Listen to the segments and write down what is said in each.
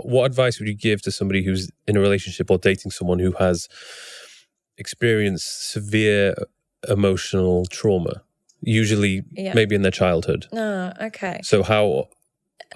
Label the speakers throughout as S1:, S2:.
S1: What advice would you give to somebody who's in a relationship or dating someone who has experienced severe emotional trauma, usually maybe in their childhood?
S2: No, okay.
S1: So how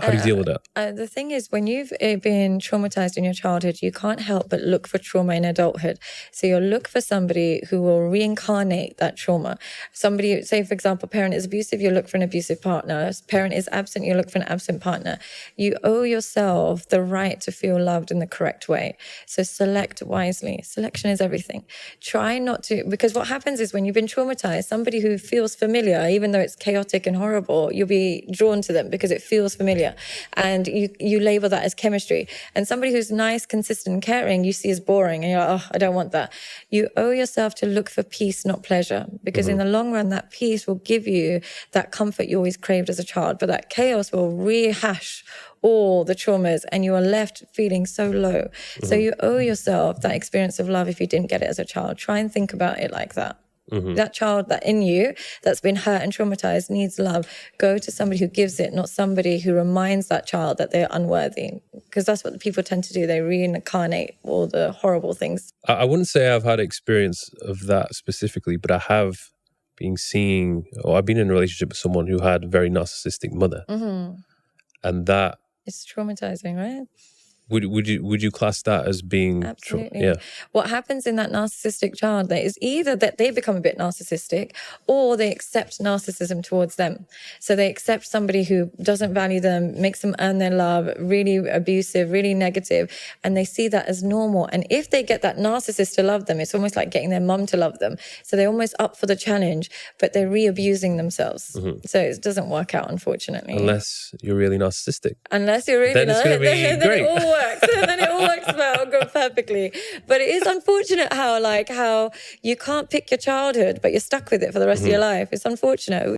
S1: do you deal with that?
S2: The thing is, when you've been traumatized in your childhood, you can't help but look for trauma in adulthood. So you'll look for somebody who will reincarnate that trauma. Somebody, say, for example, parent is abusive, you look for an abusive partner. Parent is absent, you look for an absent partner. You owe yourself the right to feel loved in the correct way. So select wisely. Selection is everything. Try not to, because what happens is when you've been traumatized, somebody who feels familiar, even though it's chaotic and horrible, you'll be drawn to them because it feels familiar. And you label that as chemistry. And somebody who's nice, consistent, and caring, you see as boring. And you're like, oh, I don't want that. You owe yourself to look for peace, not pleasure. Because in the long run, that peace will give you that comfort you always craved as a child. But that chaos will rehash all the traumas and you are left feeling so low. So you owe yourself that experience of love if you didn't get it as a child. Try and think about it like that. That child that in you that's been hurt and traumatized needs love. Go to somebody who gives it, not somebody who reminds that child that they're unworthy. Because that's what the people tend to do. They reincarnate all the horrible things.
S1: I wouldn't say I've had experience of that specifically, but I have been seeing, or I've been in a relationship with someone who had a very narcissistic mother. And that...
S2: It's traumatizing, right?
S1: Would you class that as being...
S2: Absolutely. What happens in that narcissistic child there is either that they become a bit narcissistic or they accept narcissism towards them. So they accept somebody who doesn't value them, makes them earn their love, really abusive, really negative, and they see that as normal. And if they get that narcissist to love them, it's almost like getting their mum to love them. So they're almost up for the challenge, but they're re-abusing themselves. So it doesn't work out, unfortunately.
S1: Unless you're really narcissistic.
S2: Unless you're really
S1: then it's going to be great.
S2: It all works. Then it all works well, go perfectly. But it is unfortunate how you can't pick your childhood, but you're stuck with it for the rest of your life. It's unfortunate.